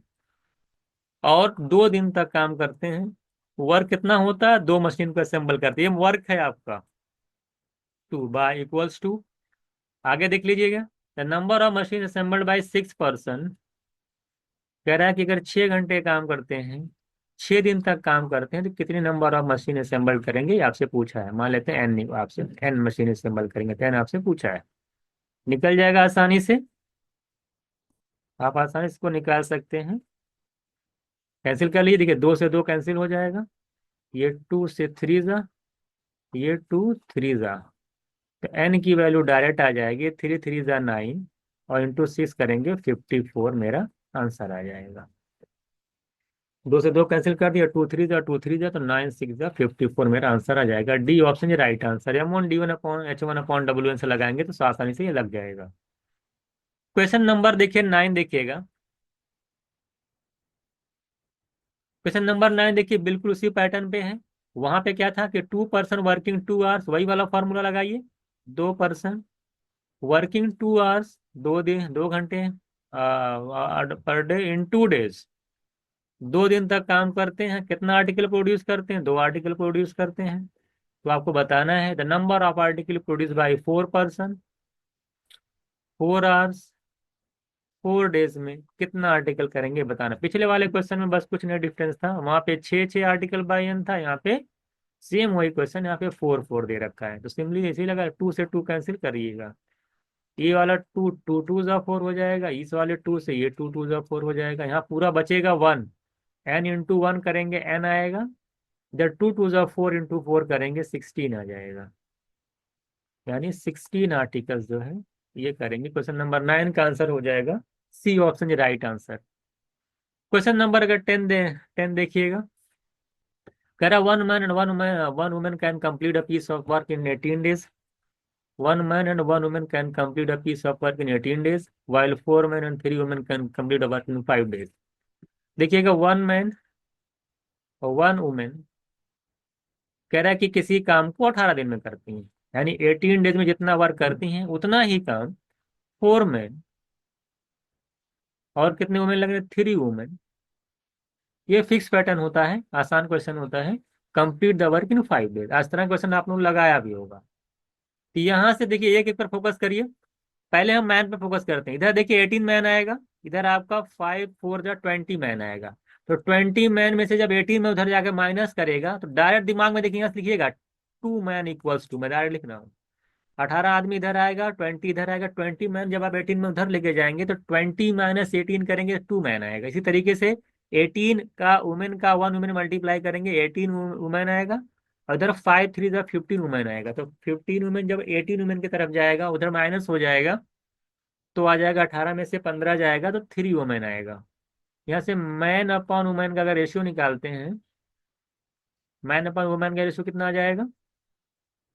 और 2 दिन तक काम करते हैं। वर्क कितना होता है, 2 मशीन को असेंबल करते हैं, ये वर्क है आपका 2 = आगे देख लीजिएगा। The number of machine assembled by 6 person. कह रहा है कि अगर 6 घंटे काम करते हैं, 6 दिन तक काम करते हैं, तो कितने नंबर ऑफ मशीन असेंबल करेंगे, ये आपसे पूछा है। मान लेते हैं एन, आपसे एन मशीन असेंबल करेंगे, 10 आपसे पूछा है। निकल जाएगा आसानी से, आप आसानी से इसको निकाल सकते हैं। कैंसिल कर लीजिए, देखिए 2 से 2 कैंसिल हो जाएगा, ये 2 से 3 जा, ये 2 3 जा, तो एन की वैल्यू डायरेक्ट आ जाएगी, 3 3 जा 9, और इंटू 6 करेंगे 54 मेरा आंसर आ जाएगा। 2 से 2 कैंसिल कर दिया, 2 3 जा 2 3 जा, तो 9 6 जा 54 मेरा आंसर आ जाएगा। D option right answer. M1 D1/H1/W1 से लगाएंगे तो आसानी से ये लग जाएगा। क्वेश्चन नंबर देखिए 9 देखिएगा। क्वेश्चन नंबर 9 देखिए, बिल्कुल उसी पैटर्न पे है। वहां पे क्या था कि 2 पर्सन वर्किंग 2 hours, वही वाला फॉर्मूला लगाइए। 2 पर्सन वर्किंग 2 hours, 2 दिन 2 घंटे पर डे इन 2 days, 2 दिन तक काम करते हैं। कितना आर्टिकल प्रोड्यूस करते हैं, 2 आर्टिकल प्रोड्यूस करते हैं। तो आपको बताना है the number of article produce by 4 person 4 hours 4 days में कितना आर्टिकल करेंगे बताना। पिछले वाले क्वेश्चन में बस कुछ नहीं डिफरेंस था, वहां पे 6 आर्टिकल बाय एन था, यहाँ पे सेम वही क्वेश्चन, यहाँ पे 4 दे रखा है। तो सिंपली इसी लगा, 2 से 2 कैंसिल करिएगा। ये वाला 2 2 2 जा 4 हो जाएगा, इस वाले 2 से ये 2 2 जा 4 हो जाएगा। यहाँ पूरा बचेगा 1, एन इंटू 1 करेंगे एन आएगा, जब 2 2 जा 4 इंटू 4 करेंगे 16 आ जाएगा। यानी 16 आर्टिकल्स जो है ये करेंगे। क्वेश्चन नंबर 9 का आंसर हो जाएगा C option right answer. Question number अगर 10 देखिएगा। कह रहा 1 man and 1 woman can complete a piece of work in 18 days। 1 man and 1 woman can complete a piece of work in 18 days, while 4 men and 3 women can complete a work in 5 days। देखिएगा 1 man और 1 woman कह रहा है कि किसी काम को 18 दिन में करती हैं, यानी 18 डेज में जितना वर्क करती हैं उतना ही काम 4 men और कितने वुमेन लग रहे, 3 वुमेन। ये फिक्स पैटर्न होता है, आसान क्वेश्चन होता है। Complete the work in 5 days, आज तरह क्वेश्चन आप लोग लगाया भी होगा। तो यहाँ से देखिए एक एक पर फोकस करिए। पहले हम मैन पे फोकस करते हैं। इधर देखिए 18 मैन आएगा, इधर आपका 5 4 जा 20 मैन आएगा। तो 20 मैन में से जब 18 में उधर जाके माइनस करेगा तो डायरेक्ट दिमाग में देखिए, यहाँ से लिखिएगा 2 मैन इक्वल्स टू, मैं डायरेक्ट लिख रहा हूँ 18 आदमी इधर आएगा, 20 इधर आएगा, 20 मैन जब आप 18 में उधर लेके जाएंगे तो 20 - 18 करेंगे, 2 मैन आएगा। इसी तरीके से 18 का वुमेन का 1 वुमेन मल्टीप्लाई करेंगे, 18 वुमेन आएगा, और इधर 5 3 जा 15 वुमेन आएगा। तो 15 वुमेन जब 18 वुमेन की तरफ जाएगा उधर माइनस हो जाएगा, तो आ जाएगा 18 में से 15 जाएगा तो 3 वुमेन आएगा। यहाँ से मैन अपॉन वुमेन का अगर रेशियो निकालते हैं, मैन अपॉन वुमेन का रेशियो कितना आ जाएगा,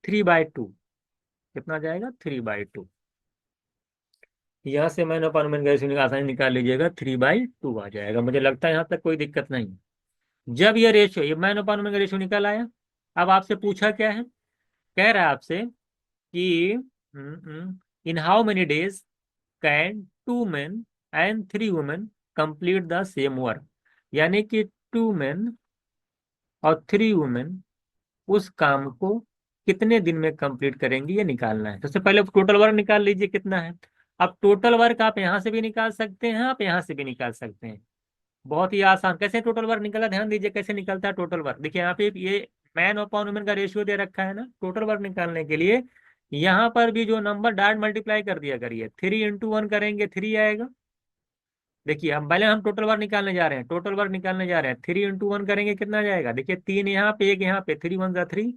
3/2। कितना आ जाएगा, 3/2। यहाँ से मैन अपॉन वुमेन का रेशियो आसानी निकाल लीजिएगा, 3/2 आ जाएगा। मुझे लगता है यहाँ तक कोई दिक्कत नहीं। जब ये रेशियो, ये मैन अपॉन वुमेन का रेशियो निकल आया, अब आपसे पूछा क्या है, कह रहा है आपसे कि in how many days can 2 men and 3 women complete the same work. यानी कि 2 men और 3 women उस काम को कितने दिन में कंप्लीट करेंगे ये निकालना है। सबसे पहले टोटल वर्क निकाल लीजिए कितना है। अब टोटल वर्क आप यहां से भी निकाल सकते हैं, आप यहां से भी निकाल सकते हैं। बहुत ही आसान। कैसे टोटल वर्क निकला, ध्यान दीजिए कैसे निकलता है टोटल वर्क। देखिए यहाँ पे ये मैन अपॉन वुमेन का रेशियो दे रखा है ना, टोटल वर्क निकालने के लिए यहाँ पर भी जो नंबर डायरेक्ट मल्टीप्लाई कर दिया करिए, 3 × 1 करेंगे 3 आएगा, देखिए हम टोटल वर्क निकालने जा रहे हैं, टोटल वर्क निकालने जा रहे हैं। 3 × 1 करेंगे कितना आ जाएगा, देखिए 3 यहाँ पे, 1 यहाँ पे, 3 × 1 = 3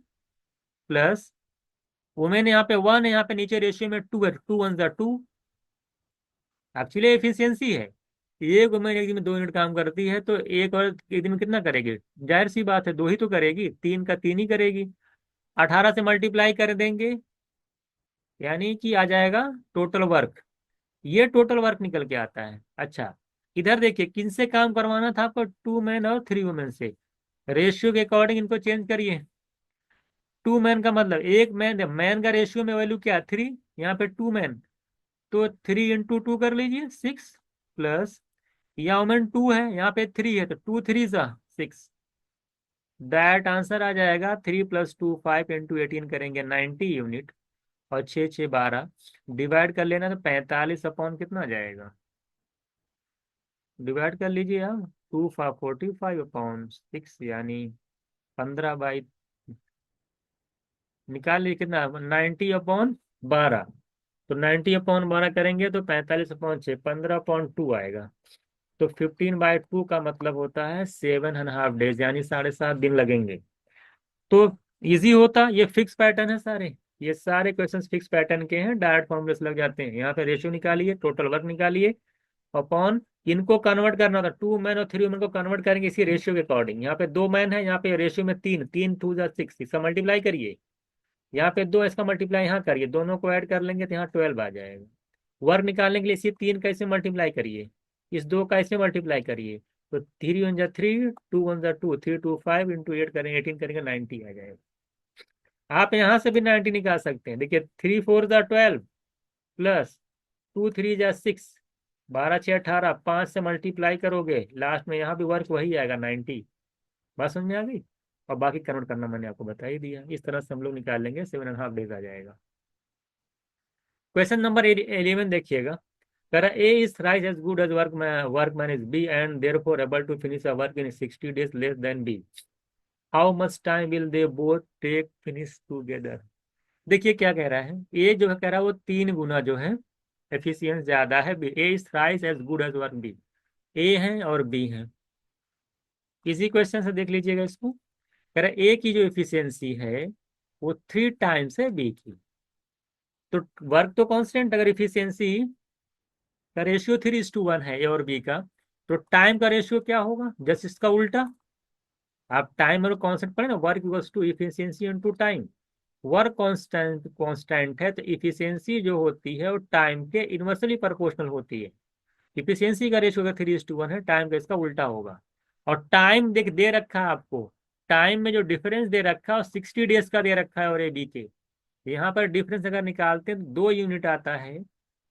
प्लस वुमेन यहाँ पे 1 है, यहाँ पे नीचे रेशियो में 2 है, 2 × 1 = 2। एक्चुअली एफिशिएंसी है, एक वुमेन एक दिन में 2 यूनिट काम करती है, तो एक और एक दिन में कितना करेगी, जाहिर सी बात है 2 ही तो करेगी, 3 का 3 ही करेगी। 18 से मल्टीप्लाई कर देंगे, यानी कि आ जाएगा टोटल वर्क। ये टोटल वर्क निकल के आता है। अच्छा, इधर देखिए किन से काम करवाना था आपको, 2 मैन और 3 वुमेन से। रेशियो के अकॉर्डिंग इनको चेंज करिए। 2 मैन का मतलब, एक मैन, मैन का रेशियो में वैल्यू क्या, 3, यहाँ पे 2 मैन, तो 3 × 2 कर लीजिए 6 प्लस, यहाँ वुमेन 2 है, यहाँ पे 3 है, तो 2 3 × 6, दैट आंसर आ जाएगा 3 + 2 5 × 18 करेंगे 90 यूनिट, और 6 6 12 डिवाइड कर लेना, तो 45 अपॉन कितना आ जाएगा, डिवाइड कर लीजिए आप, 2 45/6, यानी 15/, निकाल लीजिए कितना, 90/12। तो 90/12 करेंगे तो 45/6, 15/2 आएगा। तो 15/2 का मतलब होता है 7.5 डेज, यानी 7.5 दिन लगेंगे। तो इजी होता, ये फिक्स पैटर्न है सारे, ये सारे क्वेश्चंस फिक्स पैटर्न के हैं, डायरेक्ट फॉर्मूले से लग जाते हैं। यहाँ पे रेशियो निकालिए, टोटल वर्क निकालिए, अपॉन इनको कन्वर्ट करना था, 2 मैन और 3 वुमेन को कन्वर्ट करेंगे इसी रेशियो के अकॉर्डिंग। यहाँ पे 2 मैन है, यहाँ पे रेशियो में 3, 3 × 2 = 6, इसका मल्टीप्लाई करिए। यहाँ पे 2, इसका मल्टीप्लाई यहाँ करिए, दोनों को ऐड कर लेंगे तो यहाँ 12 आ जाएगा। वर्क निकालने के लिए इसी 3 का इससे मल्टीप्लाई करिए, इस 2 का इससे मल्टीप्लाई करिए, तो 3 × 1 = 3, 2 × 1 = 2, 3 × 2 = 5 × 8 करेंगे 90 आ जाएगा। आप यहाँ से भी 90 निकाल सकते हैं, देखिए 3 4 = 12 प्लस 2 3 = 6, 12 6 18, 5 से मल्टीप्लाई करोगे, लास्ट में यहाँ भी वर्क वही आएगा 90। बात समझ में आ गई। और बाकी कन्वर्ट करना मैंने आपको बता ही दिया, इस तरह से हम लोग निकाल लेंगे, 7.5 डेज आ जाएगा। क्वेश्चन नंबर 11 देखिएगा, कह रहा A is thrice as good as workman is B and therefore able to finish a work in 60 days less than B, how much time will they both take finish together. देखिए क्या कह रहा है, ए जो है कह रहा है वो 3 गुना जो है एफिशिएंस ज्यादा है, B, A is thrice as good as work B, A है और बी है। इसी क्वेश्चन से देख लीजिएगा इसको, कह रहा है ए की जो एफिशिएंसी है वो 3 टाइम्स है बी की, तो वर्क तो कांस्टेंट, अगर इफिशियंसी का रेशियो 3:1 है ए और बी का, तो टाइम का रेशियो क्या होगा, जस्ट इसका उल्टा। आप टाइम और कांस्टेंट पढ़े ना, work equals to efficiency into time. Work constant constant है, तो इफिशियंसी जो होती है वो टाइम के इनवर्सली प्रोपोर्शनल होती है। इफिशियंसी का रेशियो अगर 3:1 है, टाइम का इसका उल्टा होगा। और टाइम देख दे रखा है आपको, टाइम में जो डिफरेंस दे रखा है 60 डेज का दे रखा है, और ए बी के यहाँ पर डिफरेंस अगर निकालते हैं तो 2 यूनिट आता है,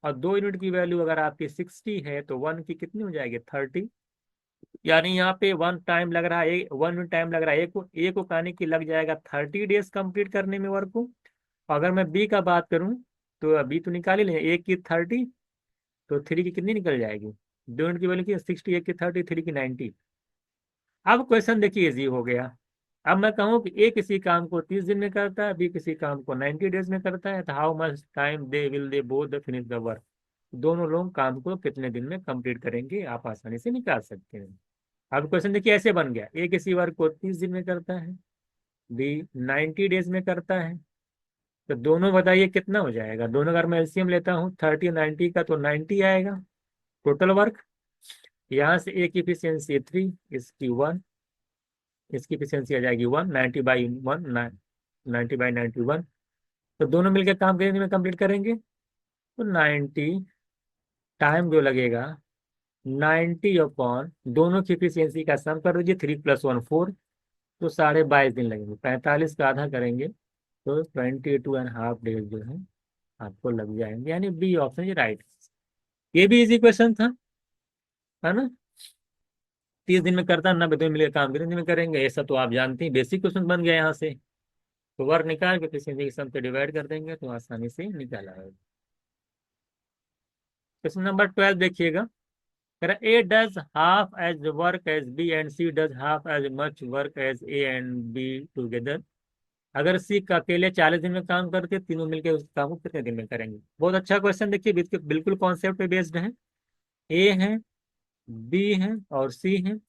और 2 यूनिट की वैल्यू अगर आपकी 60 है तो 1 की कितनी हो जाएगी, 30। यानी यहाँ पे 1 टाइम लग रहा है, 1 यूनिट टाइम लग रहा है, ए को कहने की लग जाएगा 30 डेज कंप्लीट करने में वर्क को। अगर मैं बी का बात करूँ, तो बी तो निकाल ही लें, ए की 30, तो 3 की कितनी निकल जाएगी, 2 यूनिट की वैल्यू की 60, ए की 30, 3 की 90। अब क्वेश्चन देखिए इजी हो गया। अब मैं कहूँ कि ए किसी काम को 30 दिन में करता है, बी किसी काम को 90 डेज में करता है, तो how much time they both finish the work, दोनों लोग काम को कितने दिन में कंप्लीट करेंगे, आप आसानी से निकाल सकते हैं। अब क्वेश्चन देखिए ऐसे बन गया, ए किसी वर्क को 30 दिन में करता है, बी 90 डेज में करता है, तो दोनों बताइए कितना हो जाएगा, दोनों अगर मैं एलसीएम लेता हूँ 30 90 का, तो 90 आएगा टोटल वर्क। यहाँ से ए की इफिशियंसी 3, इसकी 1, इसकी एफिशिएंसी आ जाएगी 1, 90/1, 90/91, तो दोनों मिलकर काम कितने में कंप्लीट करेंगे, तो 90, टाइम जो लगेगा 90 दोनों की एफिशिएंसी का सम कर दीजिए, 3 + 1 4, तो 22.5 दिन लगेंगे, 45 का आधा करेंगे तो 22.5 डेज जो है आपको लग जाएंगे, यानी बी ऑप्शन ये राइट। ये भी इजी क्वेश्चन था, है ना। 30 दिन में करता, 90 दिन मिलेगा, काम कितने दिन में करेंगे, ऐसा तो आप जानते हैं, बेसिक क्वेश्चन बन गया यहाँ से। तो वर्क निकाल के किसी के सम से डिवाइड कर देंगे तो आसानी से निकाल आएगा। क्वेश्चन नंबर 12 देखिएगा, कह रहा A does half as work as B and C does half as much work as A and B together. अगर सी का अकेले 40 दिन में काम करके, तीनों मिलकर उस काम को कितने दिन में करेंगे। बहुत अच्छा क्वेश्चन, देखिए बिल्कुल बिल्कुल कॉन्सेप्ट पे बेस्ड है। ए है बी है और सी है। कह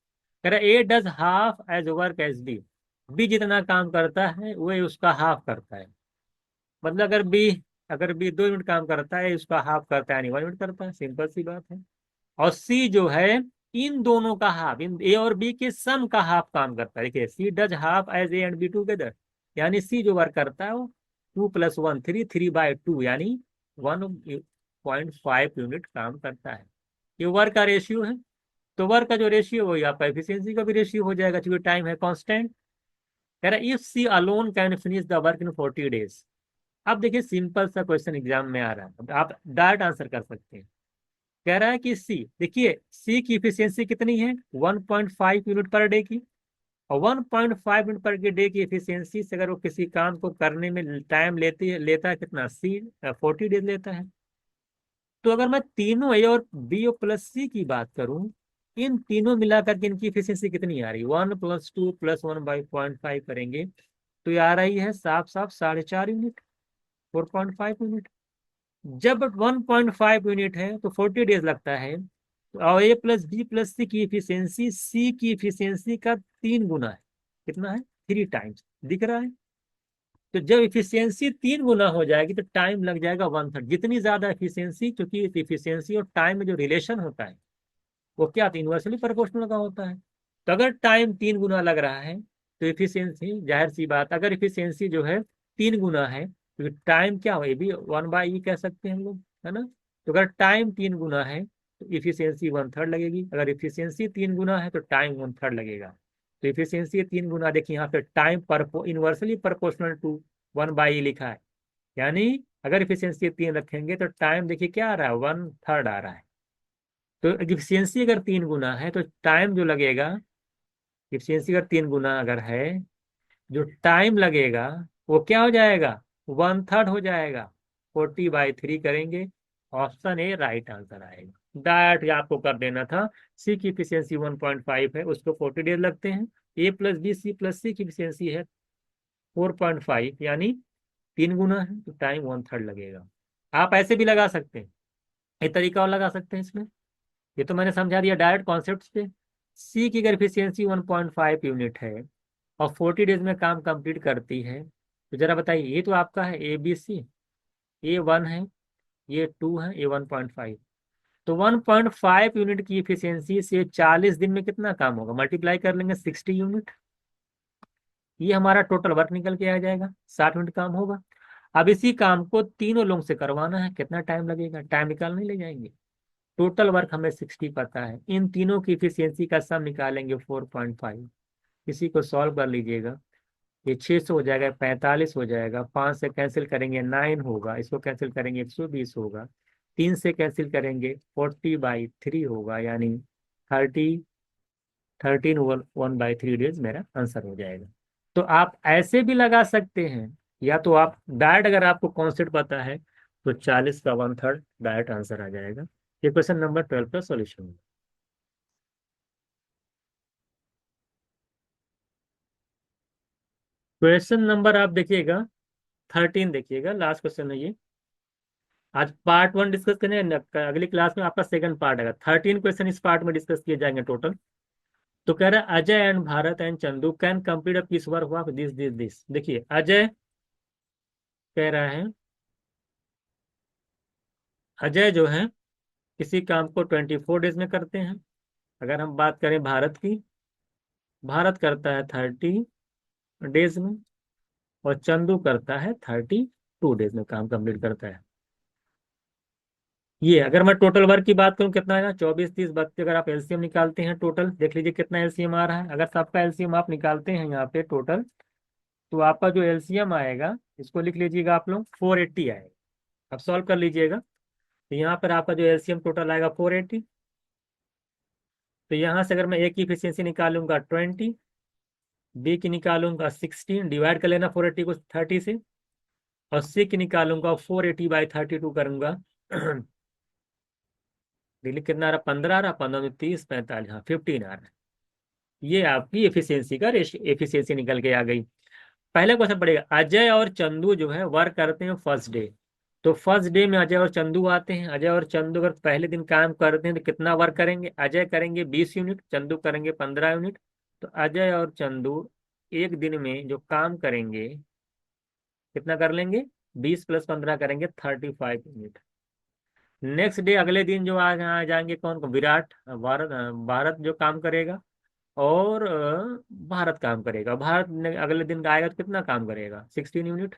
रहा A does half as work as B. B जितना काम करता है वो उसका हाफ करता है। मतलब अगर बी 2 यूनिट काम करता है, उसका हाफ करता है, यानी 1 यूनिट करता है। सिंपल सी बात है। और सी जो है इन दोनों का हाफ, इन ए और बी के सम का हाफ काम करता है। देखिए C does half as A and B together, यानी सी जो वर्क करता है वो 2 + 1 3, 3/2 यानी 1.5 यूनिट काम करता है। ये वर्क का रेशियो है। तो वर्क का जो रेशियो वही आपका एफिशिएंसी का भी रेशियो हो जाएगा, क्योंकि टाइम है कांस्टेंट। कह रहा है if C alone can finish the work in 40 days. अब देखिए सिंपल सा क्वेश्चन एग्जाम में आ रहा है, अब आप डायरेक्ट आंसर कर सकते हैं। कह रहा है कि सी, देखिए सी की इफिशियंसी कितनी है, 1.5 यूनिट पर डे की। और 1.5 यूनिट पर डे की इफिशियंसी से अगर वो किसी काम को करने में टाइम लेता है कितना, सी 40 डेज लेता है। तो अगर मैं तीनों ए और बी और प्लस सी की बात करूं, इन तीनों मिलाकर के इनकी इफिशियंसी कितनी आ रही है, 1 + 2 + 1/5 करेंगे तो ये आ रही है साफ साफ 4.5 यूनिट, 4.5 यूनिट। जब 1.5 यूनिट है तो 40 डेज लगता है। और ए प्लस बी प्लस सी की इफिशियंसी सी की इफिशियंसी का 3 गुना है। कितना है, 3 टाइम्स। दिख रहा है। तो जब इफिशियंसी 3 गुना हो जाएगी तो टाइम लग जाएगा 1/3। जितनी ज्यादा इफिशियंसी, क्योंकि इफिशियंसी और टाइम में जो रिलेशन होता है वो क्या, इन्वर्सली प्रोपोर्शनल का होता है। तो अगर टाइम 3 गुना लग रहा है तो इफिशियंसी, जाहिर सी बात, अगर इफिशियंसी जो है 3 गुना है तो टाइम क्या हो, ये भी 1/E कह सकते हैं हम लोग, है ना। तो अगर टाइम 3 गुना है तो इफिशियंसी 1/3 लगेगी। अगर इफिशियंसी 3 गुना है तो टाइम 1/3 लगेगा। तो इफिशियंसी 3 गुना, देखिए यहाँ पे टाइम पर इनवर्सली प्रोपोर्शनल टू 1/E लिखा है। यानी अगर इफिशियंसी 3 रखेंगे तो टाइम देखिए क्या आ रहा है, 1/3 आ रहा है। तो इफिशियंसी अगर 3 गुना है तो टाइम जो लगेगा, इफिशियंसी अगर 3 गुना अगर है, जो टाइम लगेगा वो क्या हो जाएगा, 1/3 हो जाएगा। 40/3 करेंगे, ऑप्शन ए राइट आंसर आएगा। डायरेक्ट आपको कर देना था। सी की इफिशियंसी 1.5 है, उसको 40 डेज लगते हैं। ए प्लस बी सी प्लस सी की इफिशियंसी है 4.5, यानी 3 गुना है तो टाइम 1/3 लगेगा। आप ऐसे भी लगा सकते हैं, एक तरीका और लगा सकते हैं इसमें। ये तो मैंने समझा दिया डायरेक्ट कॉन्सेप्ट पे। सी की अगर इफिशियंसी 1.5 यूनिट है और 40 डेज में काम कंप्लीट करती है, तो जरा बताइए, ये तो आपका है ए बी सी, ए 1 है, ये 2 है, ए 1.5। तो 1.5 यूनिट की इफिशियंसी से 40 दिन में कितना काम होगा, मल्टीप्लाई कर लेंगे 60 यूनिट। ये हमारा टोटल वर्क निकल के आ जाएगा, 60 यूनिट काम होगा। अब इसी काम को तीनों लोगों से करवाना है, कितना टाइम लगेगा, टाइम निकालने ले जाएंगे। टोटल वर्क हमें 60 पता है, इन तीनों की इफिशियंसी का सम निकालेंगे 4.5। इसी को सॉल्व कर लीजिएगा। ये 600 हो जाएगा, 45 हो जाएगा, 5 से कैंसिल करेंगे 9 होगा, इसको कैंसिल करेंगे 120 होगा, 3 से कैंसिल करेंगे 40/3 होगा, यानी 1/3 मेरा आंसर हो जाएगा। तो आप ऐसे भी लगा सकते हैं, या तो आप डायरेक्ट, अगर आपको कॉन्सेप्ट पता है तो 40 का 1/3 डायरेक्ट आंसर आ जाएगा। ये क्वेश्चन नंबर 12 का सॉल्यूशन है। क्वेश्चन नंबर आप देखिएगा 13, देखिएगा लास्ट क्वेश्चन है ये। आज पार्ट 1 डिस्कस करें, अगली क्लास में आपका सेकंड पार्ट आएगा। 13 क्वेश्चन इस पार्ट में डिस्कस किए जाएंगे टोटल। तो कह रहा है Ajay and Bharat and Chandu can complete a piece work of this this this. देखिए अजय कह रहा है, अजय जो है किसी काम को 24 डेज में करते हैं। अगर हम बात करें भारत की, भारत करता है 30 डेज में, और चंदू करता है 32 डेज में काम कंप्लीट करता है। ये अगर मैं टोटल वर्क की बात करूं कितना है, 24 30 32, अगर आप एलसीएम निकालते हैं टोटल, देख लीजिए कितना एलसीएम आ रहा है। अगर सबका एलसीएम आप निकालते हैं यहाँ पे टोटल, तो आपका जो एलसीएम आएगा, इसको लिख लीजिएगा आप लोग, 480 आएगा। अब सॉल्व कर लीजिएगा। तो यहाँ पर आपका जो एलसीएम टोटल आएगा 480। तो यहाँ से अगर मैं ए की इफिशियंसी निकालूंगा 20, बी की निकालूंगा 16, डिवाइड कर लेना 480 को 30 से, और सी की निकालूंगा 480/32 करूंगा। दिल्ली कितना आ रहा, 15 आ रहा, 15 में 30 45, हाँ 15 आ रहा है। ये आपकी एफिशिएंसी का एफिशिएंसी निकल के आ गई। पहला क्वेश्चन पड़ेगा, अजय और चंदू जो है वर्क करते हैं फर्स्ट डे। तो फर्स्ट डे में अजय और चंदू आते हैं। अजय और चंदू अगर पहले दिन काम करते हैं तो कितना वर्क करेंगे? अजय करेंगे 20 यूनिट, चंदू करेंगे 15 यूनिट। तो अजय और चंदू एक दिन में जो काम करेंगे कितना कर लेंगे? 20 + 15 करेंगे 35 यूनिट। नेक्स्ट डे अगले दिन जो आ जाएंगे कौन कौन? विराट, भारत, भारत जो काम करेगा, और भारत काम करेगा। भारत अगले दिन का आएगा तो कितना काम करेगा? 16 यूनिट।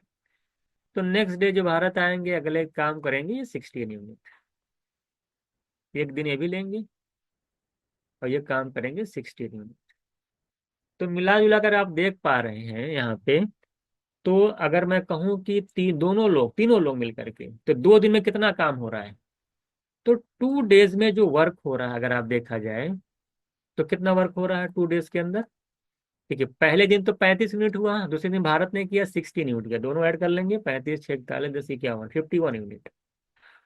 तो नेक्स्ट डे जो भारत आएंगे अगले काम करेंगे ये 16 यूनिट। एक दिन ये भी लेंगे और ये काम करेंगे 16 यूनिट। तो मिला जुला कर आप देख पा रहे हैं यहाँ पे। तो अगर मैं कहूँ कि तीनों लोग मिलकर के तो 2 दिन में कितना काम हो रहा है? तो 2 डेज में जो वर्क हो रहा है अगर आप देखा जाए तो कितना वर्क हो रहा है 2 डेज के अंदर? ठीक है, पहले दिन तो 35 यूनिट हुआ, दूसरे दिन भारत ने किया 16 यूनिट किया, दोनों ऐड कर लेंगे, 35 6 41 10 51 51 यूनिट।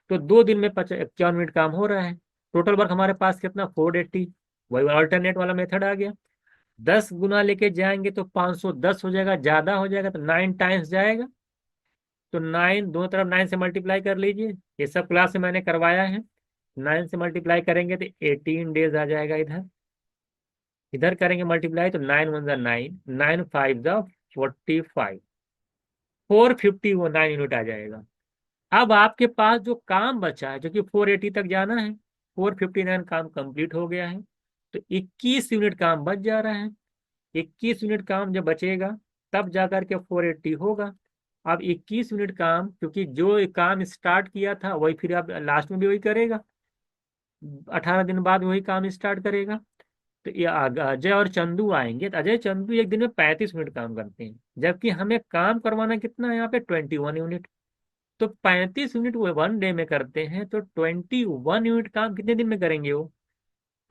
तो 2 दिन में 51 यूनिट काम हो रहा है। टोटल वर्क हमारे पास कितना? 480। वही अल्टरनेट वाला मेथड आ गया। 10 गुना लेके जाएंगे तो 510 हो जाएगा, ज्यादा हो जाएगा तो 9 टाइम्स जाएगा। तो 9 दोनों तरफ 9 से मल्टीप्लाई कर लीजिए, ये सब क्लास में मैंने करवाया है। 9 से मल्टीप्लाई करेंगे तो 18 डेज आ जाएगा। इधर इधर करेंगे मल्टीप्लाई तो 9 1 9, 9 5 45, 459 यूनिट आ जाएगा। अब आपके पास जो काम बचा है जो कि 480 तक जाना है, 459 काम कंप्लीट हो गया है। तो 21 यूनिट काम बच जा रहा है। 21 यूनिट काम जब बचेगा तब जाकर के 480 होगा। अब 21 यूनिट काम, क्योंकि जो काम स्टार्ट किया था वही फिर अब लास्ट में भी वही करेगा, 18 दिन बाद वही काम स्टार्ट करेगा। तो ये अजय और चंदू आएंगे तो अजय चंदू एक दिन में 35 मिनट काम करते हैं, जबकि हमें काम करवाना कितना है यहाँ पे? 21 यूनिट। तो 35 यूनिट वो 1 डे में करते हैं, तो 21 यूनिट काम कितने दिन में करेंगे वो?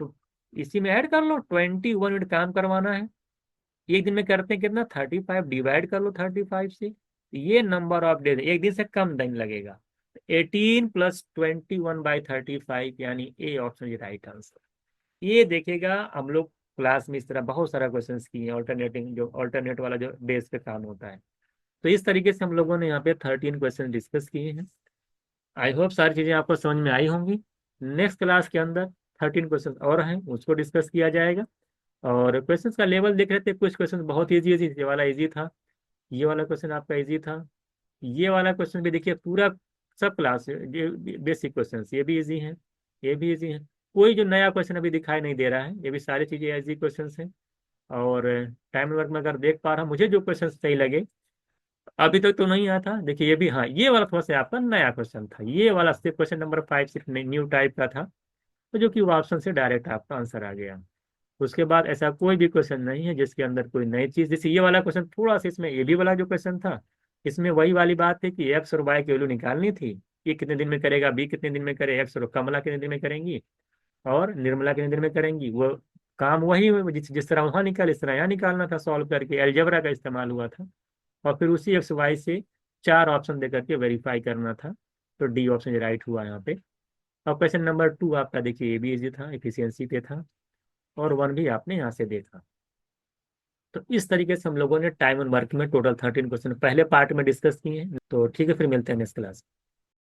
तो इसी में ऐड कर लो, 21 यूनिट काम करवाना है, एक दिन में करते हैं कितना? 35, डिवाइड कर लो 35 से। ये नंबर ऑफ डेज, एक दिन से कम दिन लगेगा। 18 + 21/35, यानी A option is right answer. ये देखिएगा हम लोग क्लास में इस तरह बहुत सारा क्वेश्चंस किए हैं, ऑल्टरनेटिंग जो ऑल्टरनेट वाला जो डेज पे काम होता है। तो इस तरीके से हम लोगों ने यहाँ पे 13 क्वेश्चन डिस्कस किए हैं। आई होप सारी चीज़ें आपको समझ में आई होंगी। नेक्स्ट क्लास के अंदर 13 क्वेश्चन और हैं, उसको डिस्कस किया जाएगा। और क्वेश्चन का लेवल देख रहे थे, कुछ क्वेश्चन बहुत ईजी ईजी, ये वाला ईजी था, ये वाला क्वेश्चन आपका ईजी था, ये वाला क्वेश्चन भी देखिए पूरा सब क्लास ये बेसिक क्वेश्चन ये भी इजी हैं, ये भी इजी हैं। कोई जो नया क्वेश्चन अभी दिखाई नहीं दे रहा है, ये भी सारी चीज़ें इजी क्वेश्चन हैं। और टाइम वर्क में अगर देख पा रहा हूँ, मुझे जो क्वेश्चन सही लगे अभी तक तो नहीं आता, देखिए ये भी, हाँ ये वाला थोड़ा सा आपका नया क्वेश्चन था, ये वाला सिर्फ क्वेश्चन नंबर 5 सिर्फ न्यू टाइप का था। तो जो कि वो ऑप्शन से डायरेक्ट आपका आंसर आ गया। उसके बाद ऐसा कोई भी क्वेश्चन नहीं है जिसके अंदर कोई नई चीज, जैसे ये वाला क्वेश्चन थोड़ा सा इसमें, ये भी वाला जो क्वेश्चन था इसमें वही वाली बात है कि एक्स और वाई की वैल्यू निकालनी थी। ये कितने दिन में करेगा, बी कितने दिन में करे, एक्स और कमला कितने दिन में करेंगी और निर्मला कितने दिन में करेंगी, वो काम वही है, जिस तरह वहां निकाल इस तरह यहाँ निकालना था, सॉल्व करके अलजेब्रा का इस्तेमाल हुआ था। और फिर उसी एक्स वाई से 4 ऑप्शन दे करके वेरीफाई करना था। तो डी ऑप्शन राइट हुआ यहाँ पे। और क्वेश्चन नंबर 2 आपका देखिए ये भी इजी था, एफिशिएंसी पे था। और 1 भी आपने यहाँ से देखा। तो इस तरीके से हम लोगों ने टाइम एंड वर्क में टोटल 13 क्वेश्चन पहले पार्ट में डिस्कस किए हैं। तो ठीक है, फिर मिलते हैं नेक्स्ट क्लास।